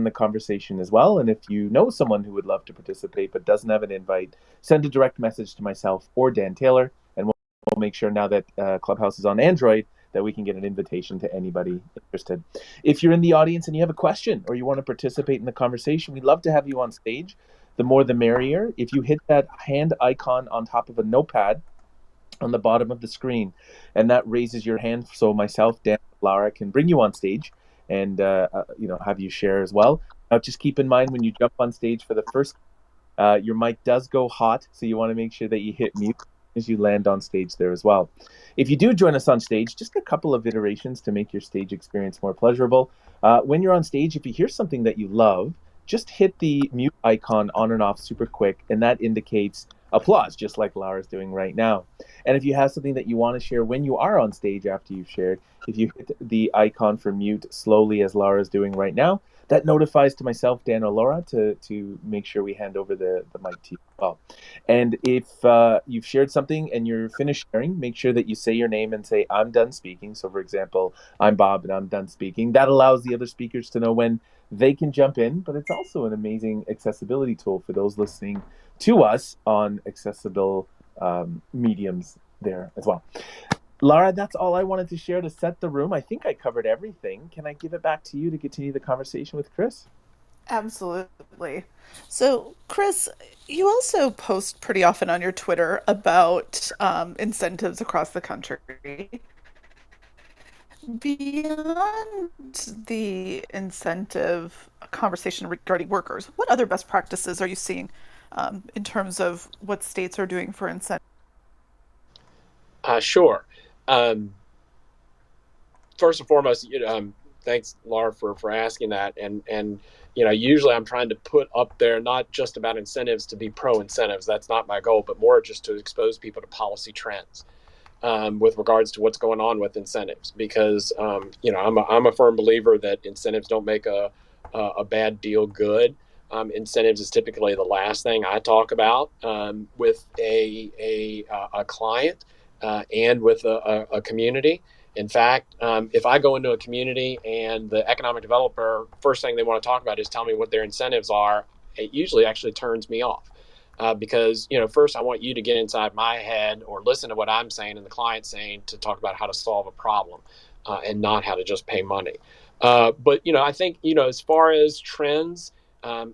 in the conversation as well. And if you know someone who would love to participate but doesn't have an invite, send a direct message to myself or Dan Taylor, and we'll make sure now that Clubhouse is on Android that we can get an invitation to anybody interested. If you're in the audience and you have a question or you want to participate in the conversation, we'd love to have you on stage. The more the merrier. If you hit that hand icon on top of a notepad on the bottom of the screen, and that raises your hand so myself, Dan, Lara can bring you on stage and have you share as well. Now, just keep in mind when you jump on stage for the first, your mic does go hot, so you want to make sure that you hit mute as you land on stage there as well. If you do join us on stage, just a couple of iterations to make your stage experience more pleasurable. When you're on stage, if you hear something that you love, just hit the mute icon on and off super quick, and that indicates applause, just like Lara's doing right now. And if you have something that you want to share when you are on stage after you've shared, if you hit the icon for mute slowly as Lara's doing right now, that notifies to myself, Dan, or Laura to make sure we hand over the mic to you as well. And if you've shared something and you're finished sharing, make sure that you say your name and say, I'm done speaking. So for example, I'm Bob and I'm done speaking. That allows the other speakers to know when they can jump in, but it's also an amazing accessibility tool for those listening to us on accessible mediums there as well. Lara, that's all I wanted to share to set the room. I think I covered everything. Can I give it back to you to continue the conversation with Chris? Absolutely. So, Chris, you also post pretty often on your Twitter about incentives across the country. Beyond the incentive conversation regarding workers, what other best practices are you seeing in terms of what states are doing for incentives? Sure. Um, First and foremost, thanks, Laura, for asking that. And usually I'm trying to put up there not just about incentives to be pro incentives. That's not my goal, but more just to expose people to policy trends with regards to what's going on with incentives. Because I'm a firm believer that incentives don't make a bad deal good. Incentives is typically the last thing I talk about with a client and with a community. In fact, if I go into a community and the economic developer, first thing they want to talk about is tell me what their incentives are, it usually actually turns me off. Because first I want you to get inside my head or listen to what I'm saying and the client saying to talk about how to solve a problem and not how to just pay money. But I think as far as trends, I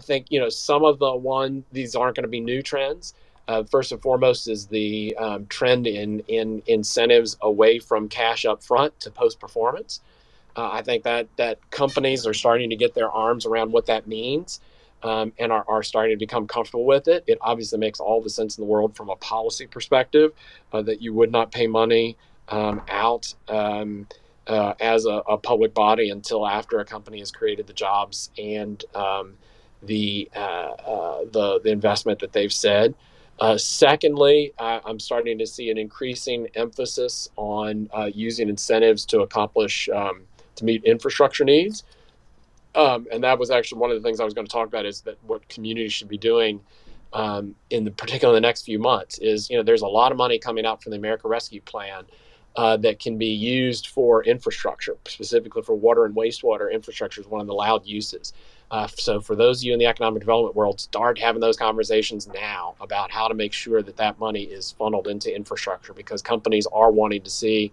think some of these aren't going to be new trends. First and foremost is the trend in incentives away from cash up front to post performance. I think that companies are starting to get their arms around what that means and are starting to become comfortable with it. It obviously makes all the sense in the world from a policy perspective that you would not pay money out as a public body until after a company has created the jobs and the investment that they've said. Secondly, I'm starting to see an increasing emphasis on using incentives to accomplish to meet infrastructure needs. And that was actually one of the things I was going to talk about is that what communities should be doing particularly in the next few months is, there's a lot of money coming out from the America Rescue Plan that can be used for infrastructure, specifically for water and wastewater infrastructure is one of the allowed uses. So for those of you in the economic development world, start having those conversations now about how to make sure that money is funneled into infrastructure because companies are wanting to see,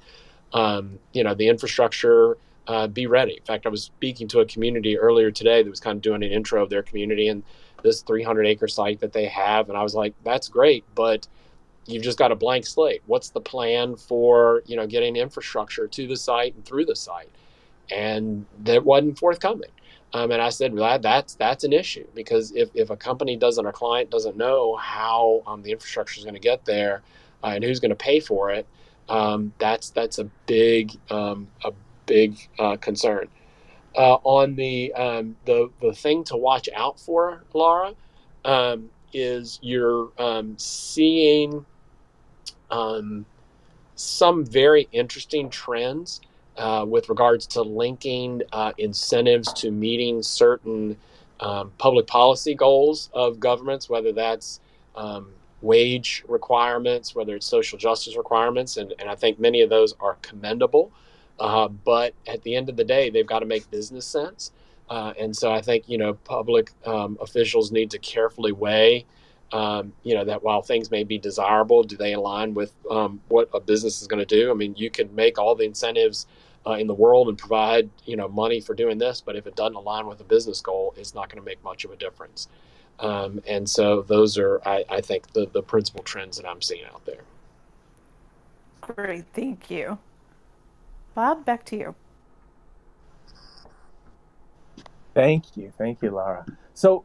the infrastructure be ready. In fact, I was speaking to a community earlier today that was kind of doing an intro of their community and this 300-acre site that they have. And I was like, that's great, but you've just got a blank slate. What's the plan for, getting infrastructure to the site and through the site? And that wasn't forthcoming. And I said, well, that's an issue because if a company doesn't, or a client doesn't know how the infrastructure is going to get there and who's going to pay for it, that's a big concern. On the thing to watch out for, Laura, is you're seeing some very interesting trends with regards to linking incentives to meeting certain public policy goals of governments, whether that's wage requirements, whether it's social justice requirements, and I think many of those are commendable. But at the end of the day, they've got to make business sense. And so I think, public officials need to carefully weigh, that while things may be desirable, do they align with what a business is going to do? I mean, you can make all the incentives in the world and provide, money for doing this, but if it doesn't align with a business goal, it's not going to make much of a difference. And so those are, I think, the principal trends that I'm seeing out there. Great, thank you. Bob, back to you. Thank you, Lara. So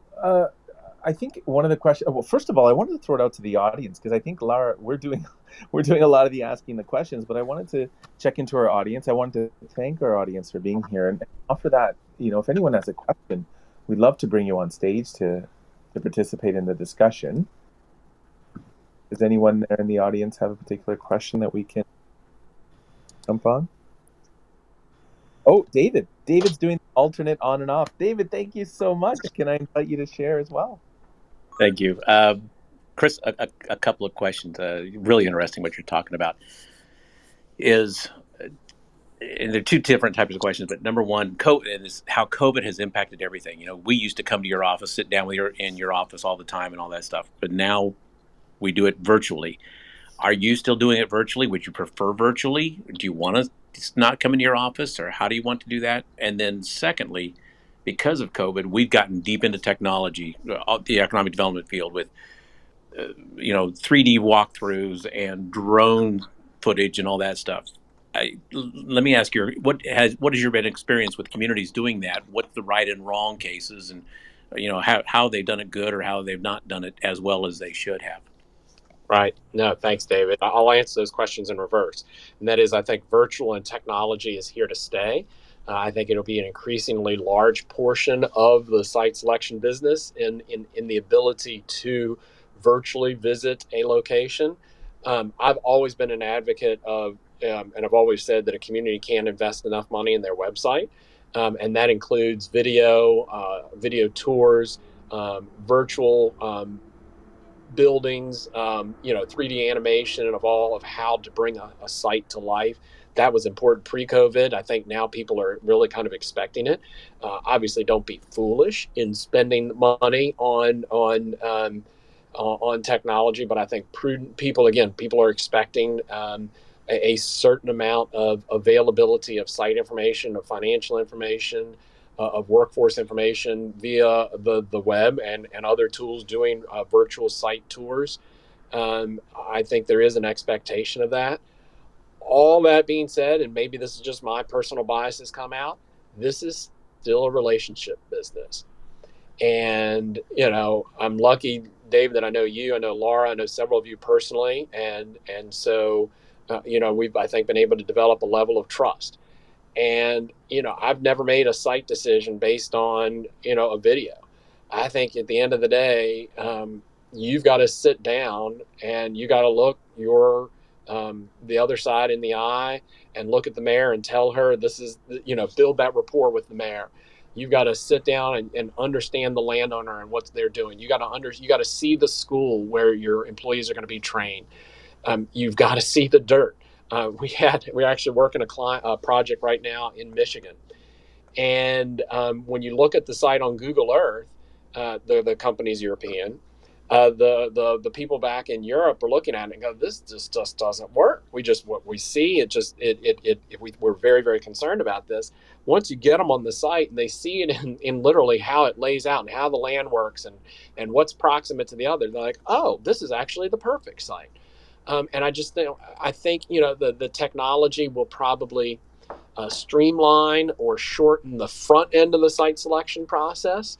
I think one of the questions. Well, first of all, I wanted to throw it out to the audience because I think, Lara, we're doing a lot of the asking the questions, but I wanted to check into our audience. I wanted to thank our audience for being here and offer that. If anyone has a question, we'd love to bring you on stage to participate in the discussion. Does anyone there in the audience have a particular question that we can jump on? Oh, David. David's doing the alternate on and off. David, thank you so much. Can I invite you to share as well? Thank you. Chris, a couple of questions. Really interesting what you're talking about. And there are two different types of questions, but number one, COVID is how COVID has impacted everything. We used to come to your office, sit down in your office all the time and all that stuff, but now we do it virtually. Are you still doing it virtually? Would you prefer virtually? Do you want to not come into your office, or how do you want to do that? And then secondly, because of COVID, we've gotten deep into technology, the economic development field with 3D walkthroughs and drone footage and all that stuff. Let me ask you, what has your been experience with communities doing that? What's the right and wrong cases, and how they've done it good or how they've not done it as well as they should have? Right. No, thanks, David. I'll answer those questions in reverse. And that is, I think virtual and technology is here to stay. I think it'll be an increasingly large portion of the site selection business in the ability to virtually visit a location. I've always been an advocate of, and I've always said that a community can invest enough money in their website. And that includes video tours, virtual buildings, 3D animation of all of how to bring a site to life. That was important pre-COVID. I think now people are really kind of expecting it. Obviously, don't be foolish in spending money on technology, but I think prudent people are expecting a certain amount of availability of site information, of financial information, of workforce information via the web and other tools doing virtual site tours. I think there is an expectation of that. All that being said, and maybe this is just my personal biases come out, this is still a relationship business. And, I'm lucky, Dave, that I know you, I know Lara, I know several of you personally. And so, we've, I think, been able to develop a level of trust. And, I've never made a site decision based on, a video. I think at the end of the day, you've got to sit down and you got to look the other side in the eye and look at the mayor and tell her this is, build that rapport with the mayor. You've got to sit down and understand the landowner and what they're doing. You got to see the school where your employees are going to be trained. You've got to see the dirt. We're actually working a project right now in Michigan, and when you look at the site on Google Earth, the company's European. The people back in Europe are looking at it and go, this just doesn't work. What we see, we're very, very concerned about this. Once you get them on the site and they see it in literally how it lays out and how the land works and what's proximate to the other, they're like, oh, this is actually the perfect site. And I think the technology will probably streamline or shorten the front end of the site selection process,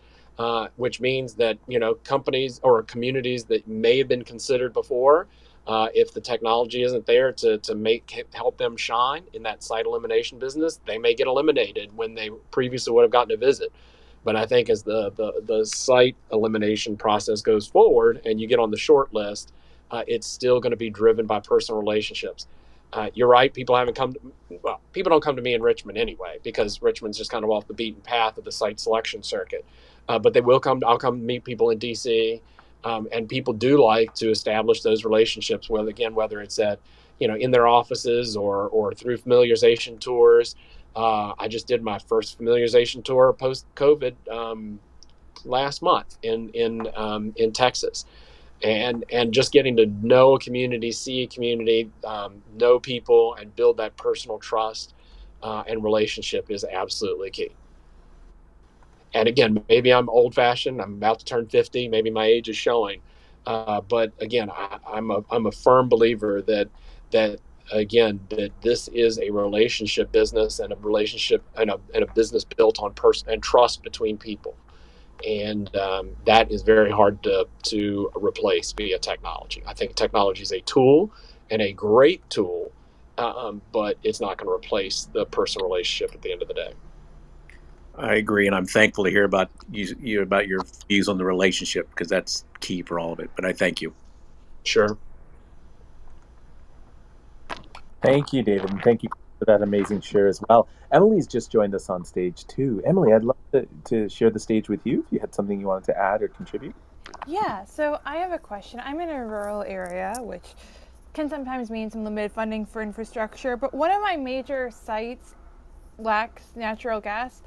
which means that companies or communities that may have been considered before, if the technology isn't there to help them shine in that site elimination business, they may get eliminated when they previously would have gotten a visit. But I think as the site elimination process goes forward and you get on the short list, it's still going to be driven by personal relationships. You're right. People don't come to me in Richmond anyway, because Richmond's just kind of off the beaten path of the site selection circuit. But they will come. I'll come meet people in DC, and people do like to establish those relationships. Whether it's at in their offices or through familiarization tours. I just did my first familiarization tour post COVID last month in Texas, and just getting to know a community, see a community, know people, and build that personal trust and relationship is absolutely key. And again, maybe I'm old fashioned. I'm about to turn 50. Maybe my age is showing. But again, I'm a firm believer that again that this is a relationship business, and a relationship and a business built on person and trust between people. And that is very hard to replace via technology. I think technology is a tool and a great tool, but it's not going to replace the personal relationship at the end of the day. I agree, and I'm thankful to hear about you about your views on the relationship, because that's key for all of it. But I thank you. Sure. Thank you, David, and thank you for that amazing share as well. Emily's just joined us on stage too. Emily, I'd love to share the stage with you if you had something you wanted to add or contribute. Yeah, so I have a question. I'm in a rural area, which can sometimes mean some limited funding for infrastructure, but one of my major sites lacks natural gas.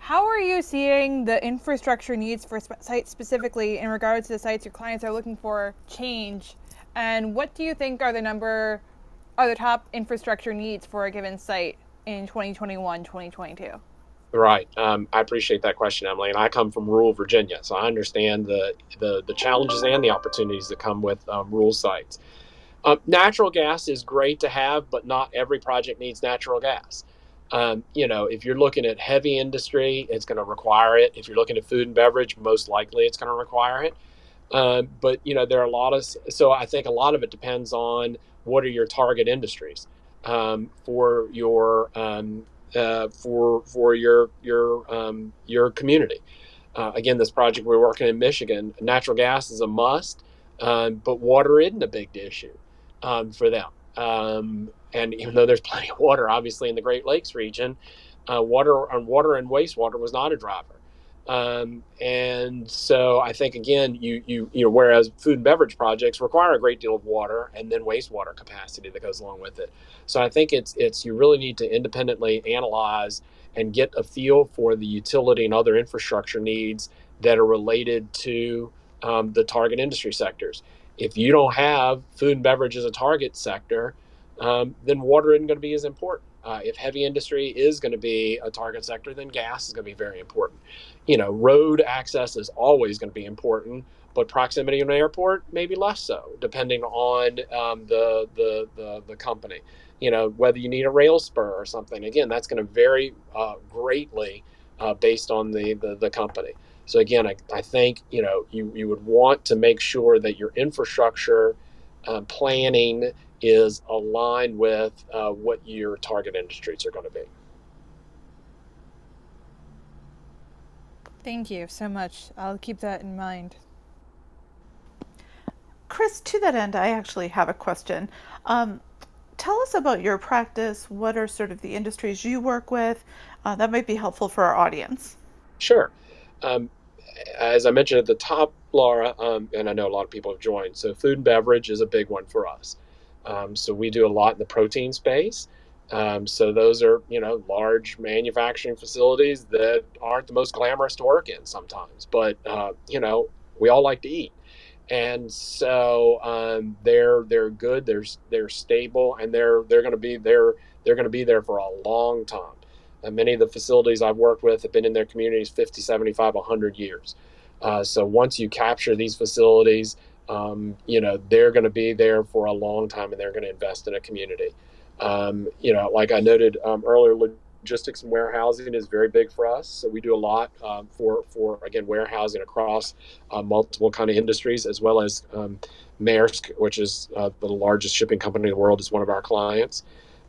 How are you seeing the infrastructure needs for sites specifically in regards to the sites your clients are looking for change? And what do you think are the top infrastructure needs for a given site in 2021, 2022? Right. I appreciate that question, Emily. And I come from rural Virginia, so I understand the challenges and the opportunities that come with rural sites. Natural gas is great to have, but not every project needs natural gas. If you're looking at heavy industry, it's going to require it. If you're looking at food and beverage, most likely it's going to require it. But there are a lot of so I think a lot of it depends on what are your target industries for your community. Again, this project we're working in Michigan, natural gas is a must, but water isn't a big issue for them. And even though there's plenty of water, obviously in the Great Lakes region, water and wastewater was not a driver. And so I think again, whereas food and beverage projects require a great deal of water and then wastewater capacity that goes along with it. So I think it's you really need to independently analyze and get a feel for the utility and other infrastructure needs that are related to the target industry sectors. If you don't have food and beverage as a target sector, then water isn't going to be as important. If heavy industry is going to be a target sector, then gas is going to be very important. Road access is always going to be important, but proximity to an airport maybe less so, depending on the company. Whether you need a rail spur or something. Again, that's going to vary greatly based on the company. So again, I think you would want to make sure that your infrastructure planning is aligned with what your target industries are going to be. Thank you so much. I'll keep that in mind. Chris, to that end, I actually have a question. Tell us about your practice. What are sort of the industries you work with? That might be helpful for our audience. Sure. Um, as I mentioned at the top, Laura, and I know a lot of people have joined, so food and beverage is a big one for us. So we do a lot in the protein space. So those are, large manufacturing facilities that aren't the most glamorous to work in sometimes, but, we all like to eat. And so they're good, they're stable, and they're going to be there. They're going to be there for a long time. And many of the facilities I've worked with have been in their communities 50, 75, 100 years. So once you capture these facilities, they're going to be there for a long time, and they're going to invest in a community. Like I noted earlier, logistics and warehousing is very big for us. So we do a lot for again warehousing across multiple kind of industries, as well as Maersk, which is the largest shipping company in the world, is one of our clients.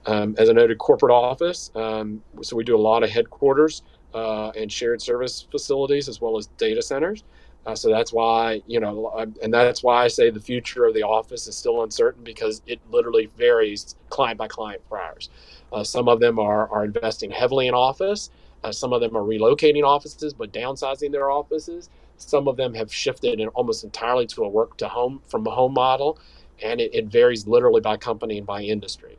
As I noted, corporate office. So we do a lot of headquarters and shared service facilities, as well as data centers. So that's why, and that's why I say the future of the office is still uncertain, because it literally varies client by client for ours. Some of them are investing heavily in office. Some of them are relocating offices, but downsizing their offices. Some of them have shifted almost entirely to a work to home from a home model. And it varies literally by company and by industry.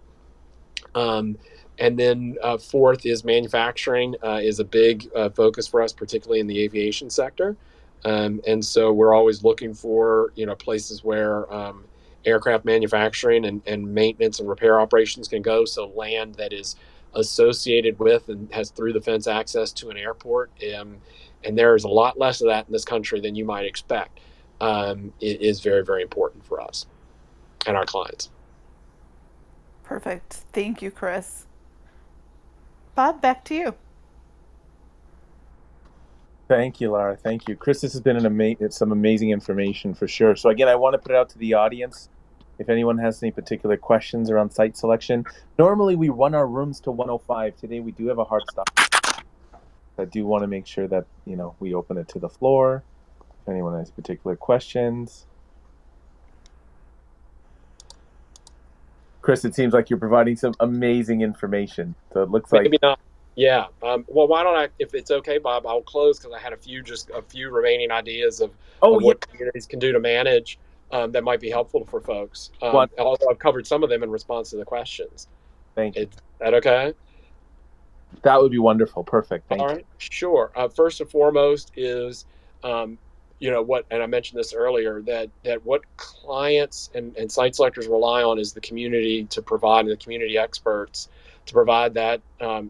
And then fourth is manufacturing is a big focus for us, particularly in the aviation sector. And so we're always looking for, places where aircraft manufacturing and maintenance and repair operations can go. So land that is associated with and has through the fence access to an airport. And there's a lot less of that in this country than you might expect. It is very, very important for us and our clients. Perfect. Thank you, Chris. Bob, back to you. Thank you, Lara. Thank you, Chris. This has been some amazing information for sure. So again, I want to put it out to the audience. If anyone has any particular questions around site selection, normally we run our rooms to 105. Today we do have a hard stop. I do want to make sure that we open it to the floor. If anyone has particular questions, Chris, it seems like you're providing some amazing information. So it looks Maybe like not. Yeah. Well, why don't I, if it's okay, Bob, I'll close because I had just a few remaining ideas of yeah, what communities can do to manage that might be helpful for folks. one. Although I've covered some of them in response to the questions. Thank you. Is that okay? That would be wonderful. Perfect. Thank All you. right, sure. First and foremost is, what, and I mentioned this earlier, that what clients and site selectors rely on is the community to provide, and the community experts to provide that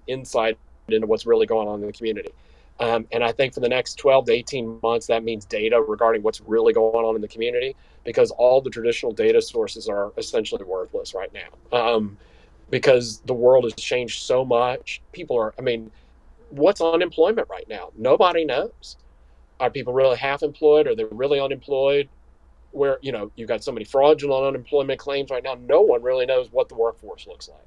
insight into what's really going on in the community. And I think for the next 12 to 18 months, that means data regarding what's really going on in the community, because all the traditional data sources are essentially worthless right now. Because the world has changed so much. What's unemployment right now? Nobody knows. Are people really half employed? Are they really unemployed? Where, you've got so many fraudulent unemployment claims right now, no one really knows what the workforce looks like.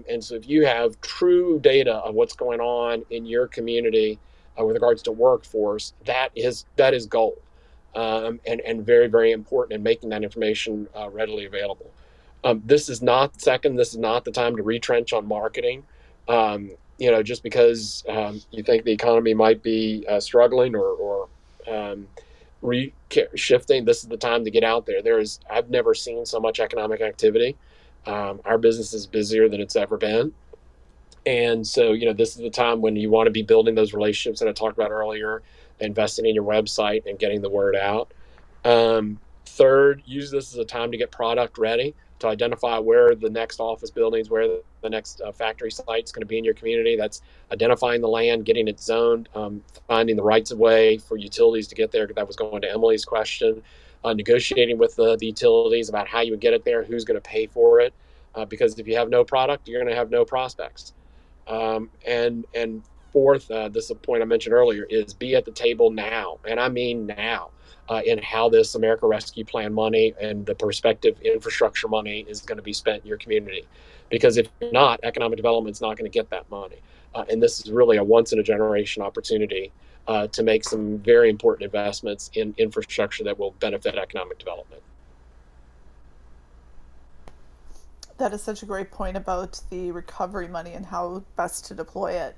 And so if you have true data of what's going on in your community with regards to workforce, that is gold, and very, very important in making that information readily available. This is not the time to retrench on marketing. Just because you think the economy might be struggling or shifting, this is the time to get out there. I've never seen so much economic activity. Our business is busier than it's ever been. And so, this is the time when you want to be building those relationships that I talked about earlier, investing in your website and getting the word out. Third, use this as a time to get product ready, to identify where the next office buildings, where the next factory site is going to be in your community. That's identifying the land, getting it zoned, finding the rights of way for utilities to get there. That was going to Emily's question. Negotiating with the utilities about how you would get it there, who's going to pay for it. Because if you have no product, you're going to have no prospects. And fourth, this is a point I mentioned earlier, is be at the table now, and I mean now, in how this America Rescue Plan money and the prospective infrastructure money is going to be spent in your community. Because if not, economic development is not going to get that money. And this is really a once-in-a-generation opportunity to make some very important investments in infrastructure that will benefit economic development. That is such a great point about the recovery money and how best to deploy it.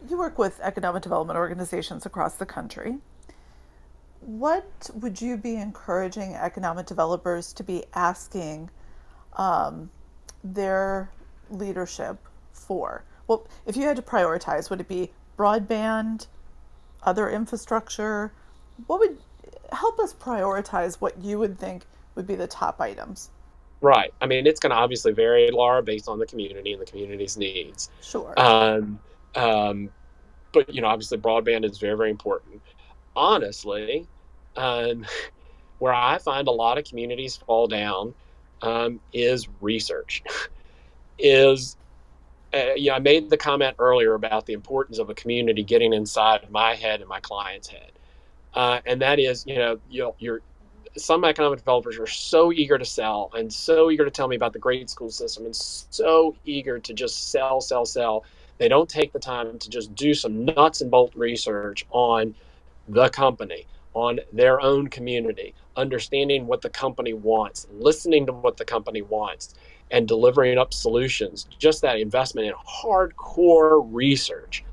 You work with economic development organizations across the country. What would you be encouraging economic developers to be asking their leadership for? Well, if you had to prioritize, would it be broadband, other infrastructure? What would help us prioritize what you would think would be the top items? Right. I mean, it's going to obviously vary, Laura, based on the community and the community's needs. Sure. But obviously, broadband is very, very important. Honestly, where I find a lot of communities fall down is research. I made the comment earlier about the importance of a community getting inside my head and my client's head, and that is, you're some economic developers are so eager to sell and so eager to tell me about the great school system and so eager to just sell, sell, sell. They don't take the time to just do some nuts and bolt research on the company, on their own community, understanding what the company wants, listening to what the company wants, and delivering up solutions. Just that investment in hardcore research,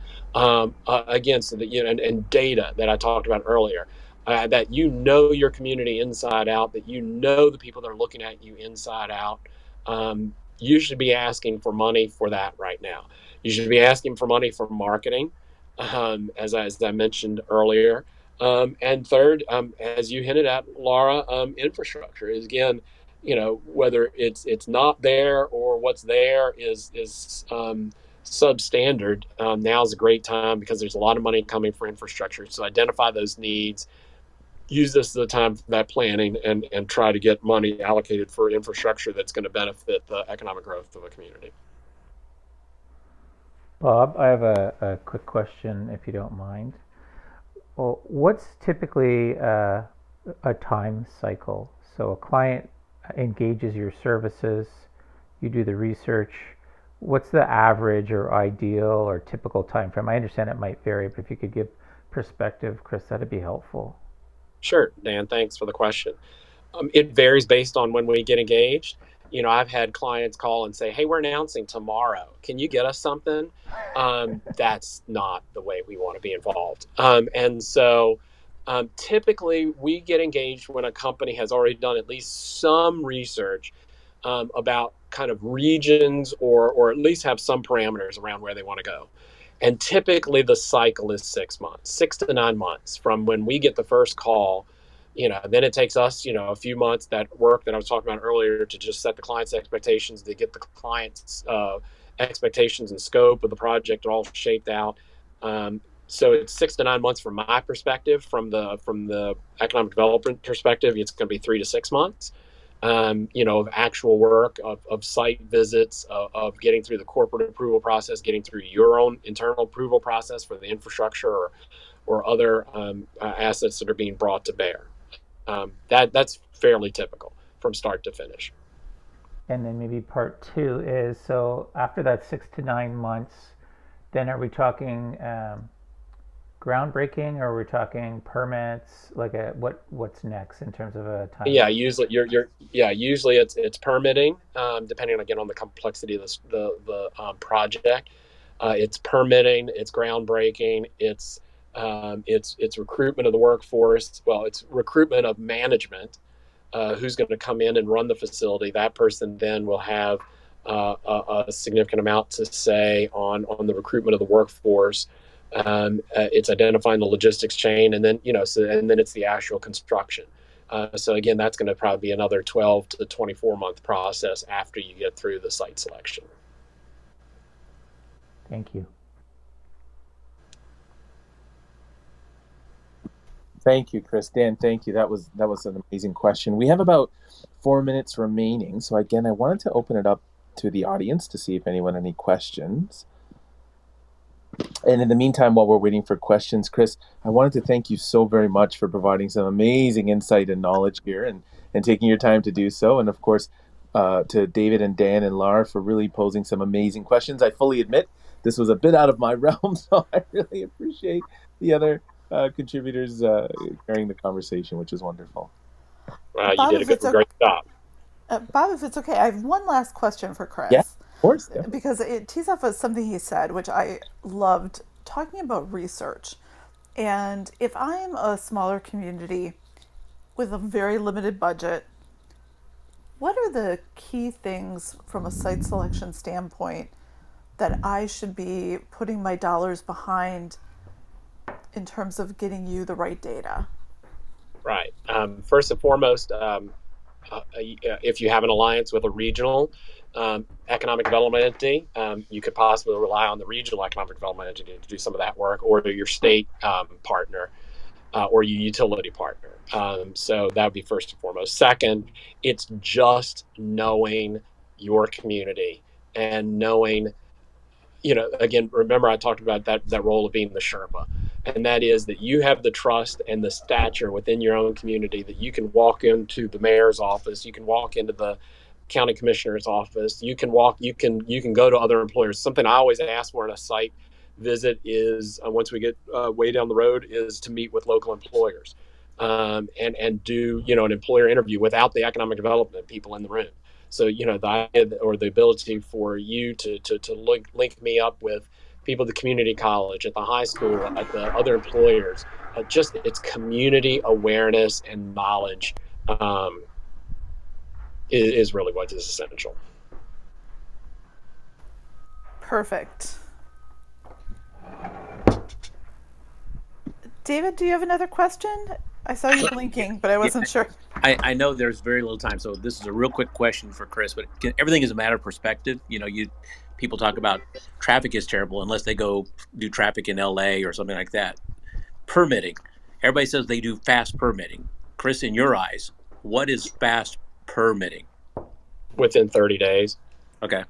against and data that I talked about earlier. That your community inside out, that the people that are looking at you inside out, you should be asking for money for that right now. You should be asking for money for marketing, as I mentioned earlier. And third, as you hinted at, Laura, infrastructure is, again, whether it's not there or what's there is substandard. Now's a great time because there's a lot of money coming for infrastructure. So identify those needs, use this as a time for that planning, and try to get money allocated for infrastructure that's going to benefit the economic growth of a community. Bob, I have a quick question, if you don't mind. Well, what's typically a time cycle? So a client engages your services, you do the research. What's the average or ideal or typical time frame? I understand it might vary, but if you could give perspective, Chris, that'd be helpful. Sure, Dan, thanks for the question. It varies based on when we get engaged. I've had clients call and say, hey, we're announcing tomorrow. Can you get us something? That's not the way we want to be involved. And so typically we get engaged when a company has already done at least some research about kind of regions, or at least have some parameters around where they want to go. And typically the cycle is 6 months, 6 to 9 months from when we get the first call. Then it takes us, a few months, that work that I was talking about earlier, to just set the client's expectations, to get the client's expectations and scope of the project all shaped out. So it's 6 to 9 months from my perspective. From the economic development perspective, it's going to be 3 to 6 months. Of actual work, of site visits, of getting through the corporate approval process, getting through your own internal approval process for the infrastructure or other assets that are being brought to bear. That's fairly typical from start to finish. And then maybe part two is, so after that 6 to 9 months, then are we talking groundbreaking, or are we talking permits? Like what's next in terms of a time? Yeah, usually usually it's permitting, depending again on the complexity of the project. It's permitting, it's groundbreaking, it's recruitment of the workforce. Well, it's recruitment of management, who's going to come in and run the facility. That person then will have a significant amount to say on the recruitment of the workforce. It's identifying the logistics chain, and then and then it's the actual construction. So again, that's going to probably be another 12 to 24 month process after you get through the site selection. Thank you. Thank you, Chris. Dan, thank you. That was an amazing question. We have about 4 minutes remaining. So again, I wanted to open it up to the audience to see if anyone had any questions. And in the meantime, while we're waiting for questions, Chris, I wanted to thank you so very much for providing some amazing insight and knowledge here, and taking your time to do so. And of course, to David and Dan and Lara for really posing some amazing questions. I fully admit this was a bit out of my realm, so I really appreciate the other contributors carrying the conversation, which is wonderful. You did a great job. Bob, if it's okay, I have one last question for Chris. Yeah, of course. Yeah. Because it tees off with something he said, which I loved, talking about research. And if I'm a smaller community with a very limited budget, what are the key things from a site selection standpoint that I should be putting my dollars behind in terms of getting you the right data? Right. First and foremost, if you have an alliance with a regional economic development entity, you could possibly rely on the regional economic development entity to do some of that work, or your state partner, or your utility partner. So that would be first and foremost. Second, it's just knowing your community and knowing, again, remember I talked about that role of being the Sherpa. And that is that you have the trust and the stature within your own community that you can walk into the mayor's office, you can walk into the county commissioner's office, you can go to other employers. Something I always ask for in a site visit is, once we get way down the road, is to meet with local employers, and do an employer interview without the economic development people in the room. So the idea or the ability for you to link me up with people at the community college, at the high school, at the other employers, just it's community awareness and knowledge is really what is essential. Perfect. David, do you have another question? I saw you blinking, but I Yeah, wasn't sure. I know there's very little time, so this is a real quick question for Chris. But everything is a matter of perspective. People talk about traffic is terrible unless they go do traffic in LA or something like that. Permitting. Everybody says they do fast permitting. Chris, in your eyes, what is fast permitting? Within 30 days. Okay.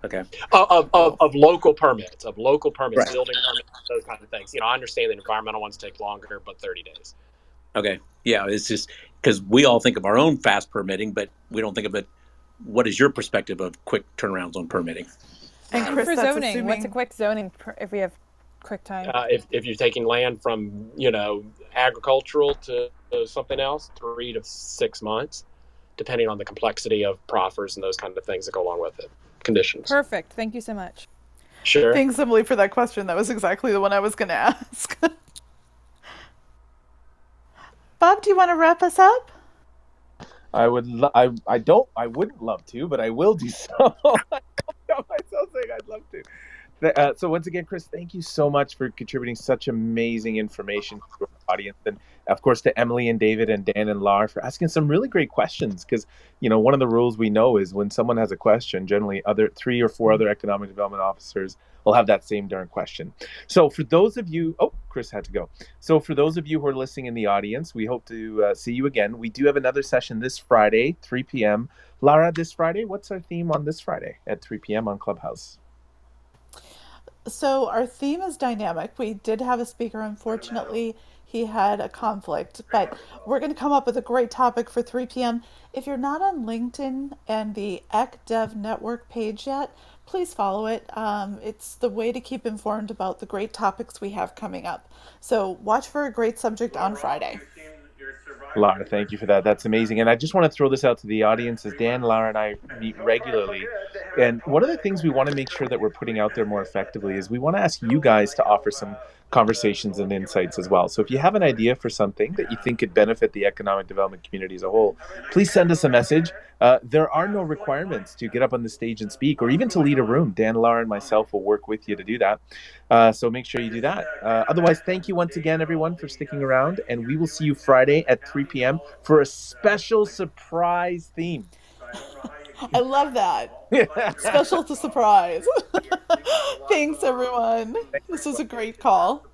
Okay. Of local permits, Right. building permits, those kind of things. I understand that environmental ones take longer, but 30 days. Okay. Yeah, it's just because we all think of our own fast permitting, but we don't think of it. What is your perspective of quick turnarounds on permitting? And And Chris, for that's zoning, what's a assuming. quick zoning if we have quick time? If you're taking land from agricultural to something else, 3 to 6 months, depending on the complexity of proffers and those kind of things that go along with it, conditions. Perfect. Thank you so much. Sure. Thanks, Emily, for that question. That was exactly the one I was going to ask. Bob, do you want to wrap us up? I wouldn't love to, but I will do so. I got myself saying I'd love to. So once again, Chris, thank you so much for contributing such amazing information to our audience, and of course to Emily and David and Dan and Lar for asking some really great questions. Because one of the rules we know is when someone has a question, generally other 3 or 4 other economic development officers will have that same darn question. So for those of you, oh, Chris had to go. So for those of you who are listening in the audience, we hope to see you again. We do have another session this Friday, 3 p.m. Lara, this Friday, what's our theme on this Friday at 3 p.m. on Clubhouse? So our theme is dynamic. We did have a speaker. Unfortunately, he had a conflict, but we're going to come up with a great topic for 3 p.m. If you're not on LinkedIn and the EcDev Network page yet, please follow it. It's the way to keep informed about the great topics we have coming up. So watch for a great subject on Friday. Lara, thank you for that. That's amazing. And I just want to throw this out to the audience as Dan, Lara, and I meet regularly. And one of the things we want to make sure that we're putting out there more effectively is we want to ask you guys to offer some conversations and insights as well. So if you have an idea for something that you think could benefit the economic development community as a whole, please send us a message. There are no requirements to get up on the stage and speak or even to lead a room. Dan, Lara, and myself will work with you to do that. So make sure you do that. Otherwise, thank you once again, everyone, for sticking around. And we will see you Friday at 3 p.m. for a special surprise theme. I love that. Special to surprise. Thanks, everyone. This was a great call.